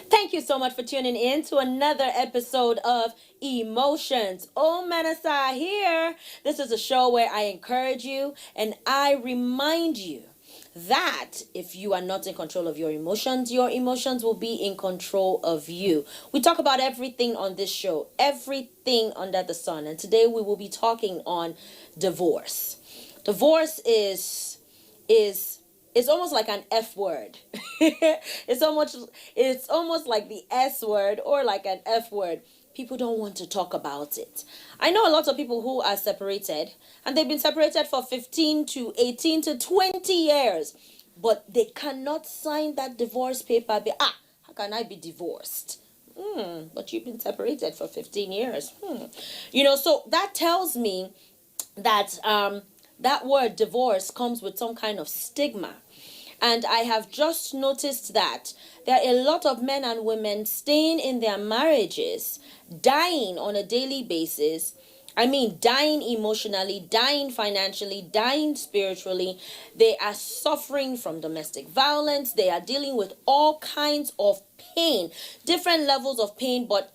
Thank you so much for tuning in to another episode of Emotions. Omenesa here. This is a show where I encourage you and I remind you that if you are not in control of your emotions will be in control of you. We talk about everything on this show, everything under the sun. And today we will be talking on divorce. Divorce is it's almost like an F word. It's almost like the S word or like an F word. People don't want to talk about it. I know a lot of people who are separated and they've been separated for 15 to 18 to 20 years, but they cannot sign that divorce paper. How can I be divorced? But you've been separated for 15 years. So that tells me that that word divorce comes with some kind of stigma. And I have just noticed that there are a lot of men and women staying in their marriages, dying on a daily basis. I mean, dying emotionally, dying financially, dying spiritually. They are suffering from domestic violence. They are dealing with all kinds of pain, different levels of pain, but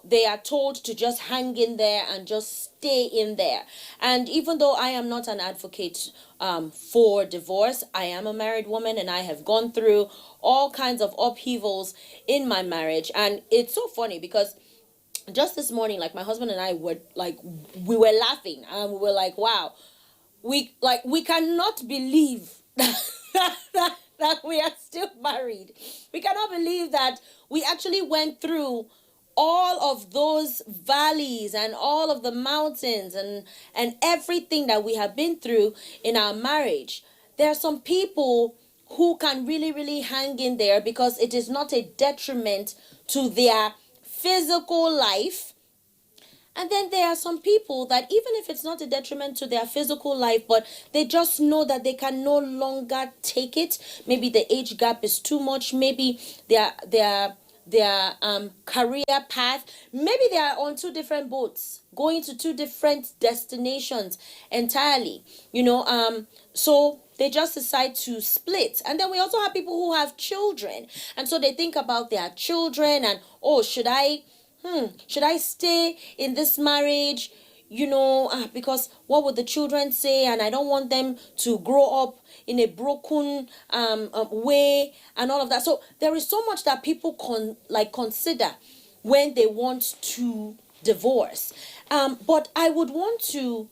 they are told to just hang in there and just stay in there. And even though I am not an advocate for divorce, I am a married woman and I have gone through all kinds of upheavals in my marriage. And it's so funny because just this morning, like my husband and I were like, we were laughing and we were like, wow, we cannot believe that we are still married. We cannot believe that we actually went through all of those valleys and all of the mountains and everything that we have been through in our marriage. There are some people who can really, really hang in there because it is not a detriment to their physical life. And then there are some people that even if it's not a detriment to their physical life, but they just know that they can no longer take it. Maybe the age gap is too much. Maybe their career path, maybe they are on two different boats going to two different destinations entirely, so they just decide to split. And then we also have people who have children, and so they think about their children and, oh, should I stay in this marriage, because what would the children say, and I don't want them to grow up in a broken way and all of that. So there is so much that people consider when they want to divorce. But I would want to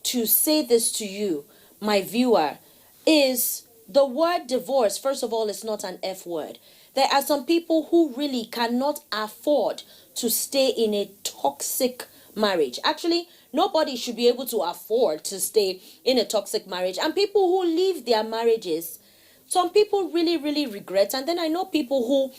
say this to you, my viewer, is the word divorce, first of all, is not an F word. There are some people who really cannot afford to stay in a toxic marriage. Actually, nobody should be able to afford to stay in a toxic marriage. And people who leave their marriages, some people really, really regret. And then I know people who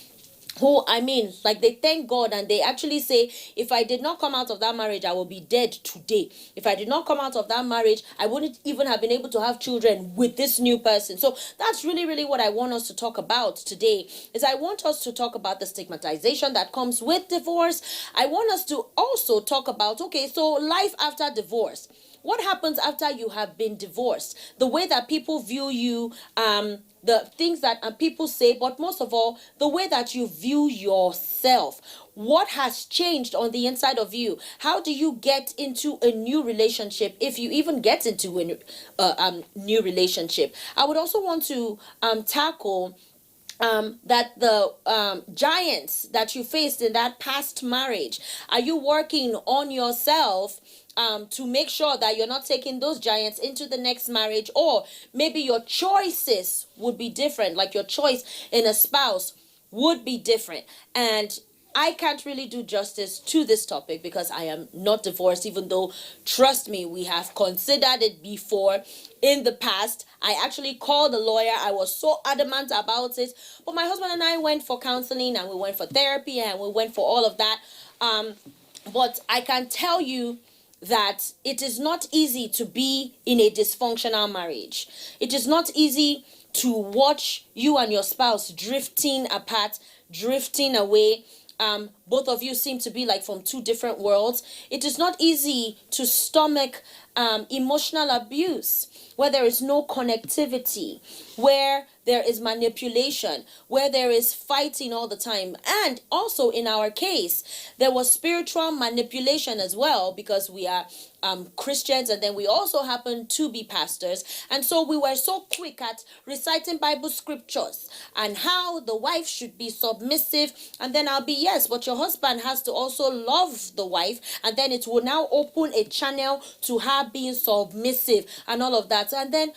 they thank God and they actually say, if I did not come out of that marriage, I will be dead today. If I did not come out of that marriage, I wouldn't even have been able to have children with this new person. So that's really, really what I want us to talk about today. Is I want us to talk about the stigmatization that comes with divorce. I want us to also talk about, okay, so life after divorce. What happens after you have been divorced? The way that people view you, the things that people say, but most of all, the way that you view yourself. What has changed on the inside of you? How do you get into a new relationship, if you even get into a new relationship? I would also want to tackle that the giants that you faced in that past marriage. Are you working on yourself to make sure that you're not taking those giants into the next marriage? Or maybe your choices would be different, like your choice in a spouse would be different. And I can't really do justice to this topic because I am not divorced, even though, trust me, we have considered it before in the past. I actually called a lawyer. I was so adamant about it. But my husband and I went for counseling and we went for therapy and we went for all of that. But I can tell you that it is not easy to be in a dysfunctional marriage. It is not easy to watch you and your spouse drifting apart, drifting away. both of you seem to be like from two different worlds. It is not easy to stomach emotional abuse where there is no connectivity, where there is manipulation, where there is fighting all the time. And also in our case, there was spiritual manipulation as well, because we are Christians, and then we also happen to be pastors. And so we were so quick at reciting Bible scriptures and how the wife should be submissive. And then I'll be, yes, but your husband has to also love the wife. And then it will now open a channel to her being submissive and all of that. And then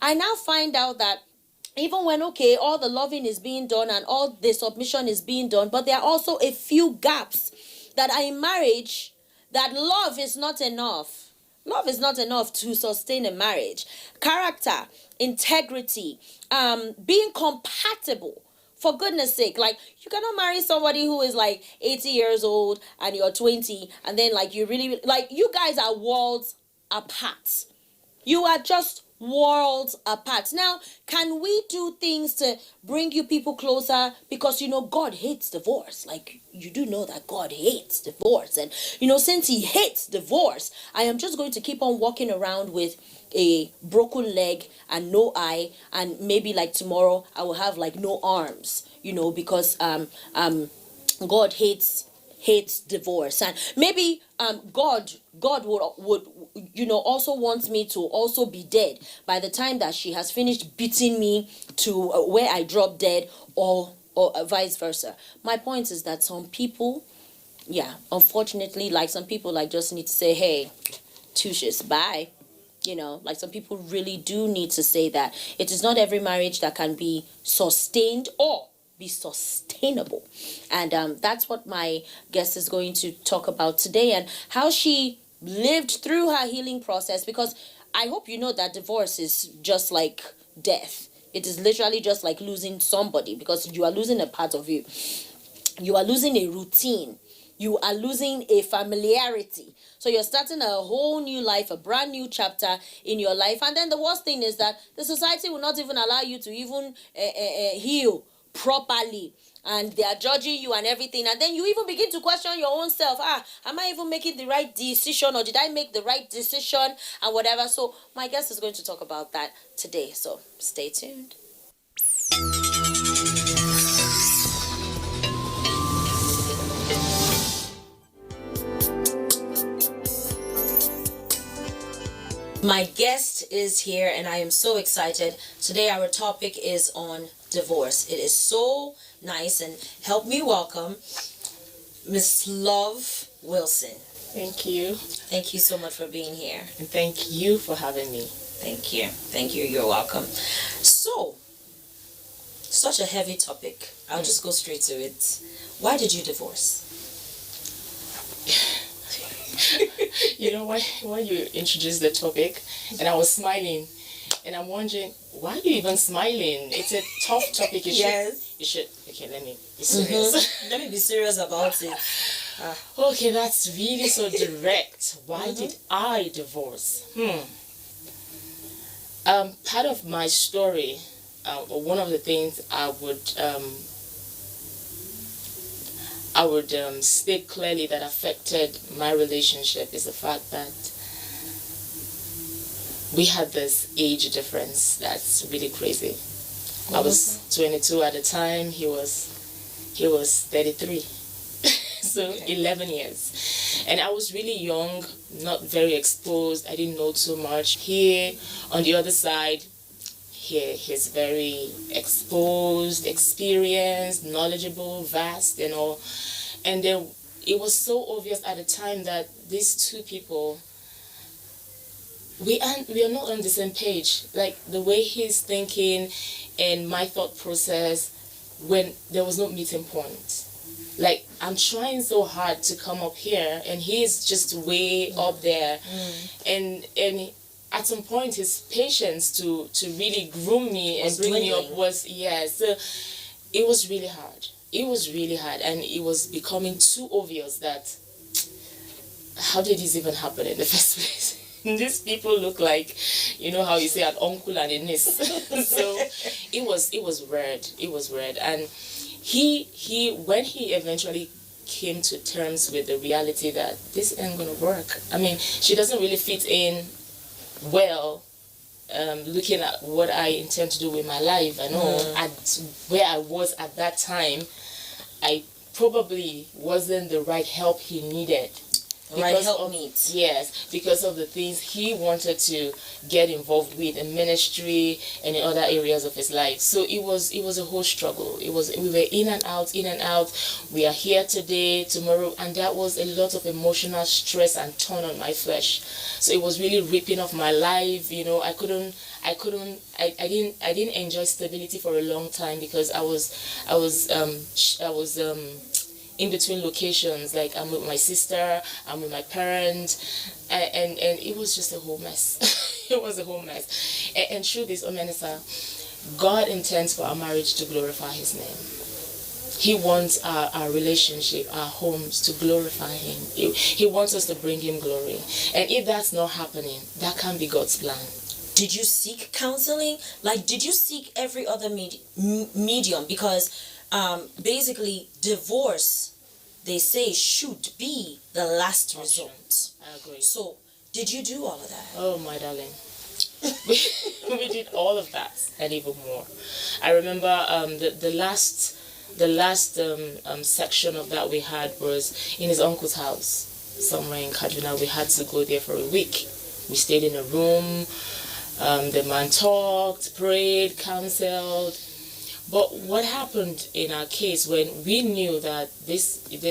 I now find out that even when, okay, all the loving is being done and all the submission is being done, but there are also a few gaps that are in marriage, that love is not enough. Love is not enough to sustain a marriage. Character, integrity, being compatible. For goodness sake, like, you cannot marry somebody who is like 80 years old and you're 20, and then like you really, like, you guys are worlds apart. You are just worlds apart. Now, can we do things to bring you people closer? Because, God hates divorce. Like, you do know that God hates divorce. And, since he hates divorce, I am just going to keep on walking around with a broken leg and no eye. And maybe like tomorrow, I will have like no arms, because God hates divorce. And maybe God would also wants me to also be dead by the time that she has finished beating me to where I drop dead, or vice versa. My point is that some people, unfortunately, like, some people like just need to say, hey, touches, bye. Like, some people really do need to say that. It is not every marriage that can be sustained or be sustainable. And that's what my guest is going to talk about today, and how she lived through her healing process. Because I hope you know that divorce is just like death. It is literally just like losing somebody, because you are losing a part of you. You are losing a routine. You are losing a familiarity. So you're starting a whole new life, a brand new chapter in your life. And then the worst thing is that the society will not even allow you to even heal properly, and they are judging you and everything. And then you even begin to question your own self. Am I even making the right decision, or did I make the right decision, and whatever. So my guest is going to talk about that today, so stay tuned. My guest is here, and I am so excited. Today our topic is on divorce. It is so nice, and help me welcome Miss Love Wilson. Thank you. Thank you so much for being here. And thank you for having me. Thank you. Thank you. You're welcome. So, such a heavy topic. I'll just go straight to it. Why did you divorce? When you introduced the topic, and I was smiling, and I'm wondering, why are you even smiling? It's a tough topic. Yes. Okay, let me be serious. Let me be serious about it. Okay, that's really so direct. Why did I divorce? Part of my story, one of the things I would state clearly that affected my relationship is the fact that we had this age difference that's really crazy. I was 22 at the time, he was 33. So 11 years. And I was really young, not very exposed, I didn't know too much. He, on the other side, he's very exposed, experienced, knowledgeable, vast, And then it was so obvious at the time that these two people, we are not on the same page. Like, the way he's thinking and my thought process, when there was no meeting point. Like, I'm trying so hard to come up here, and he's just way up there. And at some point, his patience to really groom me and bring me up was, so it was really hard. It was really hard, and it was becoming too obvious that, how did this even happen in the first place? These people look like, how you say, an uncle and a niece. So it was weird. It was weird. And he when he eventually came to terms with the reality that this ain't gonna work. I mean, she doesn't really fit in well, looking at what I intend to do with my life. I know at where I was at that time, I probably wasn't the right help he needed. Right, help meet. Yes, because of the things he wanted to get involved with in ministry and in other areas of his life. So it was a whole struggle. We were in and out, in and out. We are here today, tomorrow, and that was a lot of emotional stress and turn on my flesh. So it was really ripping off my life. You know, I didn't enjoy stability for a long time because I was in between locations. Like, I'm with my sister, I'm with my parents, and it was just a whole mess. It was a whole mess. And through this, Omenesa, God intends for our marriage to glorify his name. He wants our relationship, our homes to glorify him. He wants us to bring him glory. And if that's not happening, that can't be God's plan. Did you seek counseling? Like, did you seek every other medium? Because basically, divorce, they say, should be the last resort. I agree. So, did you do all of that? Oh, my darling. We did all of that and even more. I remember the last section of that we had was in his uncle's house somewhere in Kaduna. We had to go there for a week. We stayed in a room. The man talked, prayed, counseled. But what happened in our case when we knew that this is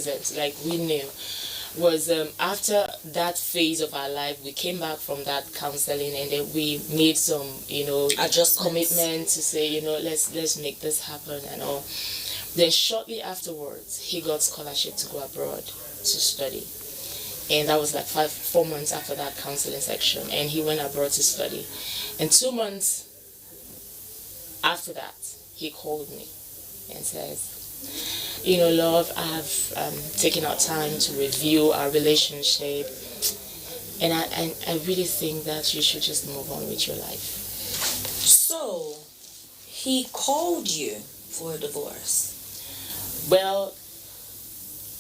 it, like we knew, was after that phase of our life, we came back from that counseling and then we made some, commitment to say, let's make this happen and all. Then shortly afterwards, he got scholarship to go abroad to study. And that was like 4 months after that counseling section. And he went abroad to study. And 2 months after that, he called me and says, love, I have taken out time to review our relationship. And I really think that you should just move on with your life. So, he called you for a divorce? Well,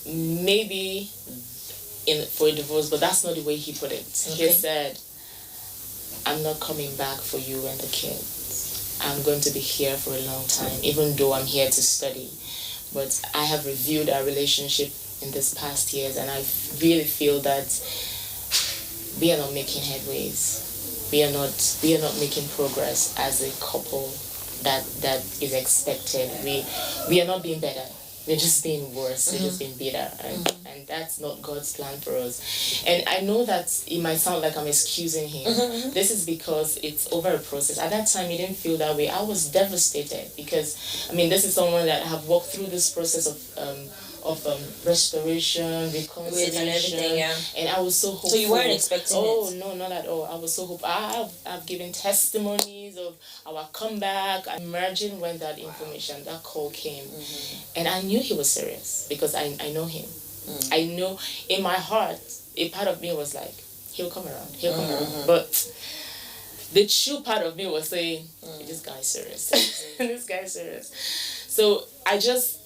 maybe for a divorce, but that's not the way he put it. Okay. He said, I'm not coming back for you and the kids. I'm going to be here for a long time, even though I'm here to study. But I have reviewed our relationship in this past years, and I really feel that we are not making headways. We are not making progress as a couple that is expected. We are not being better. We're just being worse. We're just being bitter. And that's not God's plan for us. And I know that it might sound like I'm excusing him. This is because it's over a process. At that time, he didn't feel that way. I was devastated because, this is someone that have walked through this process of restoration, reconciliation, and everything, yeah. And I was so hopeful. So you weren't expecting it? Oh, no, not at all. I was so hopeful. I've given testimonies of our comeback. I imagine when that call came. And I knew he was serious because I know him. I know in my heart, a part of me was like, he'll come around. But the true part of me was saying, this guy's serious. This guy's serious. So I just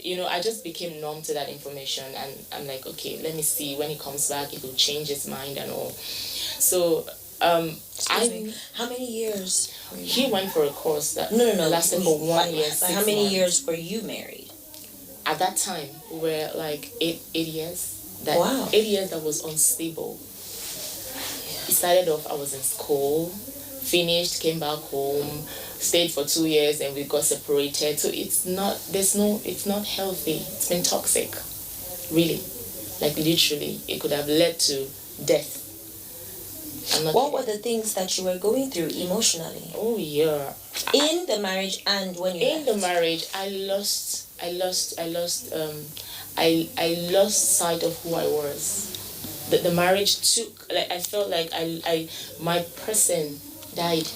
became numb to that information, and I'm like, okay, let me see when he comes back, it will change his mind and all. So how many years? He went for a course that lasted for 1 year. How many years were you married? At that time, we were like 8 years. Wow. 8 years that was unstable. It started off, I was in school, finished, came back home, stayed for 2 years, and we got separated. So it's not healthy. It's been toxic, really. Like literally, it could have led to death. What were the things that you were going through emotionally? Oh yeah. In the marriage and when you left? In the marriage, I lost sight of who I was. The marriage took, like, I felt like my person died.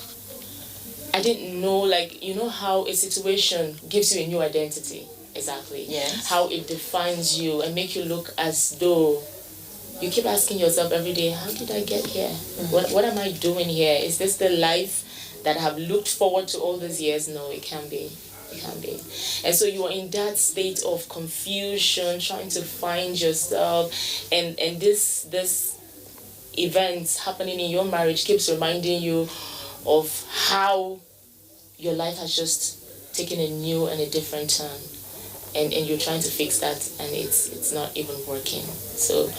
I didn't know, like, how a situation gives you a new identity. Exactly. Yes. How it defines you and make you look as though you keep asking yourself every day, how did I get here? What am I doing here? Is this the life that I have looked forward to all these years? No, it can't be. You can't be. And so you are in that state of confusion, trying to find yourself, and this event happening in your marriage keeps reminding you of how your life has just taken a new and a different turn, and you're trying to fix that, and it's not even working. So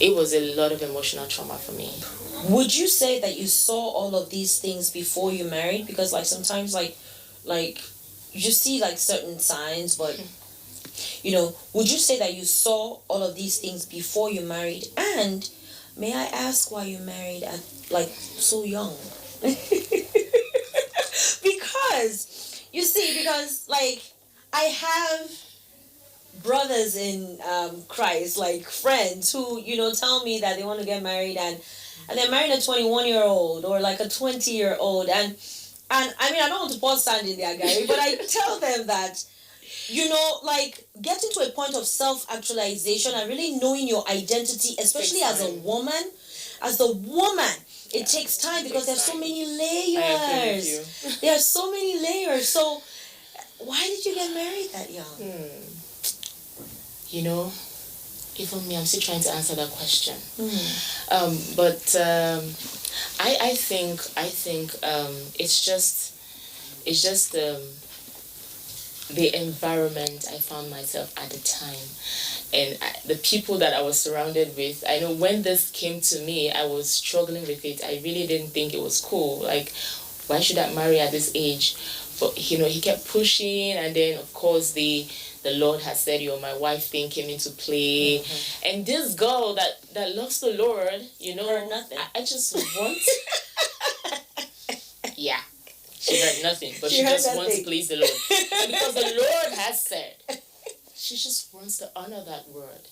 it was a lot of emotional trauma for me. Would you say that you saw all of these things before you married? Because like sometimes like you see like certain signs, but you know, would you say that you saw all of these things before you married? And may I ask why you married at like so young? Because you see, because like I have brothers in Christ, like friends who, you know, tell me that they want to get married, and they're marrying a 21-year-old or like a 20-year-old, and I mean, I don't want to pour sand in their guy, but I tell them that, you know, like getting to a point of self-actualization and really knowing your identity, especially as a woman, it takes time, because there's so many layers. There are so many layers. So why did you get married that young? You know, even me, I'm still trying to answer that question. I think it's just the environment I found myself at the time, and the people that I was surrounded with. I know when this came to me, I was struggling with it. I really didn't think it was cool. Like, why should I marry at this age? But you know, he kept pushing, and then of course the Lord has said, you know, my wife thing came into play, and this girl that loves the Lord, you know, heard nothing. I just want, yeah, she heard nothing, but she just wants to please the Lord, and because the Lord has said, she just wants to honor that word.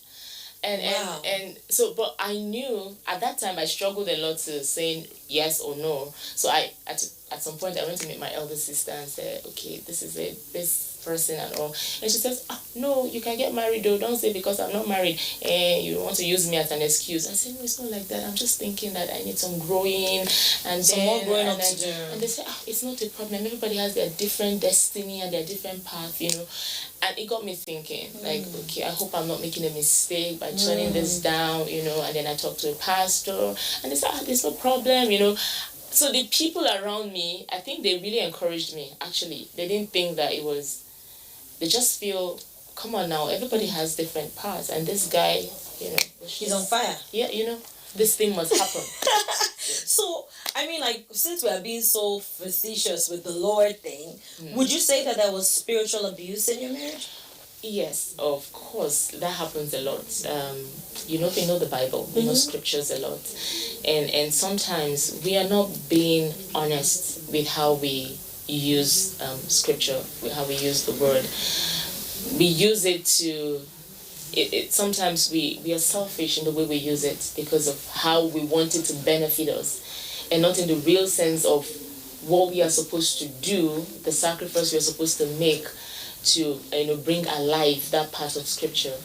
And so, but I knew at that time I struggled a lot to saying yes or no. So at some point I went to meet my elder sister and said, okay, this is it, this person and all. And she says, no, you can get married though. Don't say because I'm not married and you want to use me as an excuse. I said, no, it's not like that. I'm just thinking that I need some growing and some more growing up to do. And they say, it's not a problem. Everybody has their different destiny and their different path, you know. And it got me thinking, like, okay, I hope I'm not making a mistake by turning this down, you know. And then I talked to a pastor, and they said, there's no problem, you know. So the people around me, I think they really encouraged me, actually. They didn't think that it was, they just feel, come on now, everybody has different paths. And this guy, you know. He's on fire. Yeah, you know, this thing must happen. So, I mean, like, since we are being so facetious with the Lord thing, would you say that there was spiritual abuse in your marriage? Yes, of course. That happens a lot. You know, they know the Bible, they know scriptures a lot. And sometimes we are not being honest with how we use scripture, with how we use the word. We use it to... sometimes we are selfish in the way we use it because of how we want it to benefit us, and not in the real sense of what we are supposed to do, the sacrifice we are supposed to make to, you know, bring alive that part of scripture.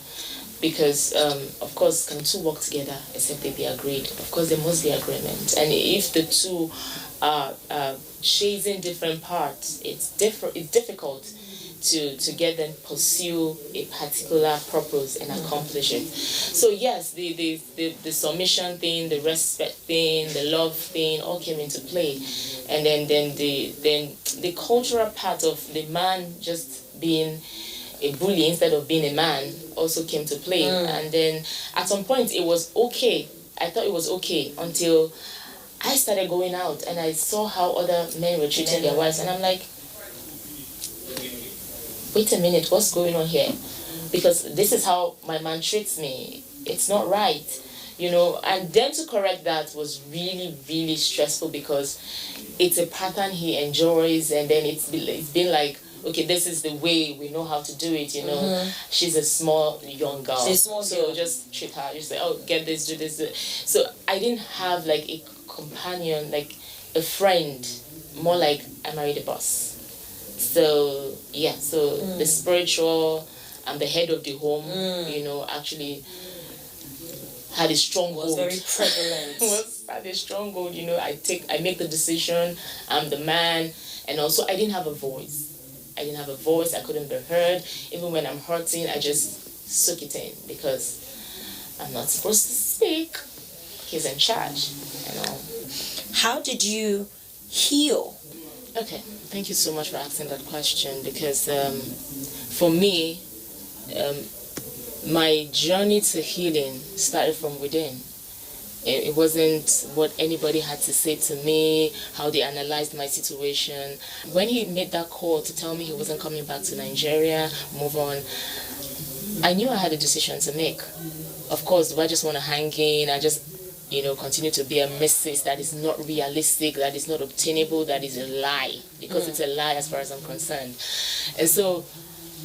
Because of course, can two work together except they be agreed? Of course, there must be agreement. And if the two are chasing different parts, it's difficult to get them pursue a particular purpose and accomplish it. So yes, the submission thing, the respect thing, the love thing all came into play, and then the cultural part of the man just being a bully instead of being a man also came to play. And then at some point it was okay. I thought it was okay until I started going out and I saw how other men were treating their wives, and I'm like, wait a minute, what's going on here? Because this is how my man treats me. It's not right, you know. And then to correct that was really, really stressful, because it's a pattern he enjoys, and then it's been like, okay, this is the way we know how to do it, you know. She's a small young girl, so just treat her. You say, oh, get this, do this, do. So I didn't have like a companion, like a friend, more like I married a boss. So yeah, so the spiritual, I'm the head of the home, you know, actually had a stronghold. Was very prevalent. Had a stronghold, you know. I make the decision, I'm the man, and also I didn't have a voice. I didn't have a voice. I couldn't be heard. Even when I'm hurting, I just soak it in because I'm not supposed to speak. He's in charge, you know. How did you heal? Okay, thank you so much for asking that question because for me, my journey to healing started from within. It wasn't what anybody had to say to me, how they analyzed my situation. When he made that call to tell me he wasn't coming back to Nigeria, move on, I knew I had a decision to make. Of course, do I just want to hang in? I just, continue to be a message that is not realistic, that is not obtainable, that is a lie. Because it's a lie as far as I'm concerned. And so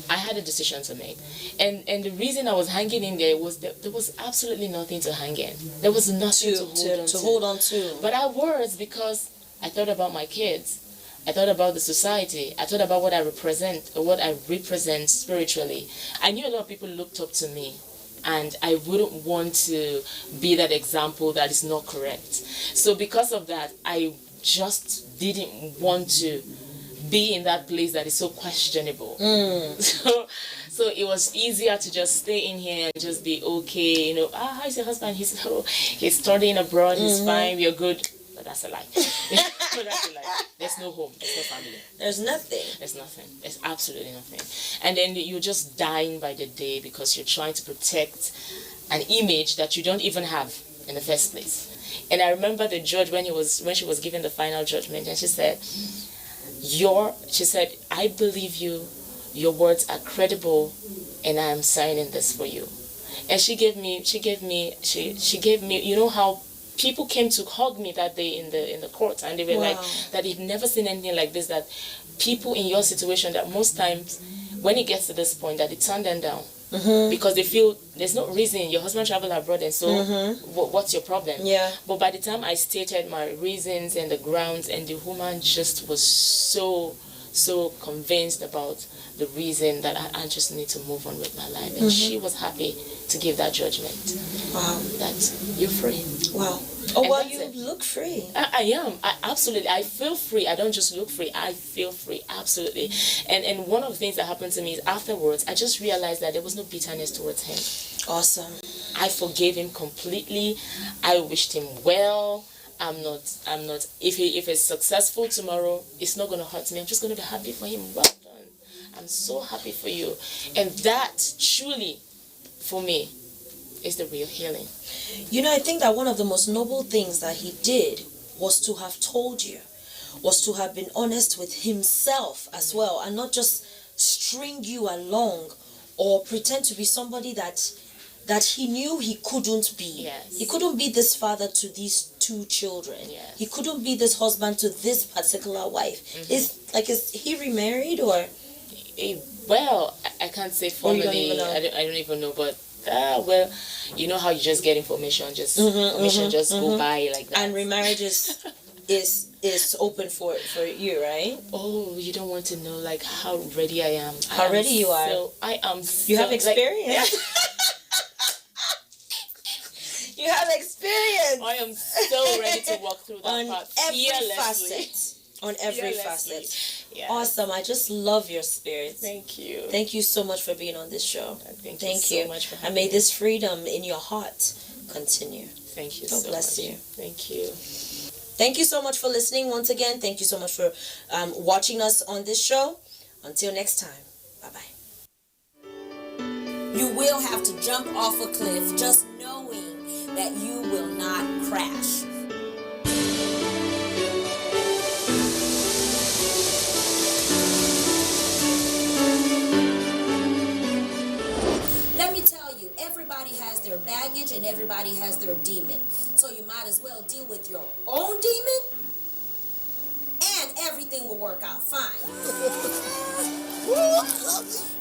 I had a decision to make. And the reason I was hanging in there was that there was absolutely nothing to hang in. There was nothing to hold on to. But I was, because I thought about my kids. I thought about the society. I thought about what I represent spiritually. I knew a lot of people looked up to me. And I wouldn't want to be that example that is not correct. So because of that, I just didn't want to be in that place that is so questionable. So it was easier to just stay in here and just be okay. How's your husband? He's studying abroad. He's fine. We're good. But that's a lie. But that's a lie. There's no home. There's no family. There's nothing. There's nothing. There's absolutely nothing. And then you're just dying by the day because you're trying to protect an image that you don't even have in the first place. And I remember the judge when she was giving the final judgment, and she said, I believe you, your words are credible, and I am signing this for you. And she gave me, you know how people came to hug me that day in the court, and they were like that they've never seen anything like this, that people in your situation, that most times when it gets to this point, that they turn them down because they feel there's no reason. Your husband traveled abroad, and so what's your problem? But by the time I stated my reasons and the grounds, and the woman just was so convinced about the reason that I just need to move on with my life. And she was happy to give that judgment. Wow. That you're free. Wow. Oh, well, you look free. I am. Absolutely. I feel free. I don't just look free. I feel free. Absolutely. And one of the things that happened to me is afterwards, I just realized that there was no bitterness towards him. Awesome. I forgave him completely. I wished him well. I'm not, if he's successful tomorrow, it's not going to hurt me. I'm just going to be happy for him. Well done. I'm so happy for you. And that truly, for me, is the real healing. I think that one of the most noble things that he did was to have told you, was to have been honest with himself as well, and not just string you along or pretend to be somebody that he knew he couldn't be. Yes. He couldn't be this father to these two children. Yes. He couldn't be this husband to this particular wife. Is he remarried or? Well, I can't say formally. I don't even know, but well, you know how you just get information, information just go by like that. And remarriage is open for you, right? Oh, you don't want to know like how ready I am. How ready you are? I am. You have experience. You have experience. I am so ready to walk through that on path every facet. On every facet. Yes. Awesome. I just love your spirit. Thank you. Thank you so much for being on this show. Thank you so much for having me. And may this freedom in your heart continue. Thank you God so bless much. you. Thank you. Thank you so much for listening once again. Thank you so much for watching us on this show. Until next time. Bye-bye. You will have to jump off a cliff just knowing that you will not crash. Let me tell you, everybody has their baggage and everybody has their demon. So you might as well deal with your own demon and everything will work out fine.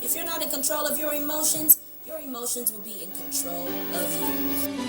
If you're not in control of your emotions will be in control of you.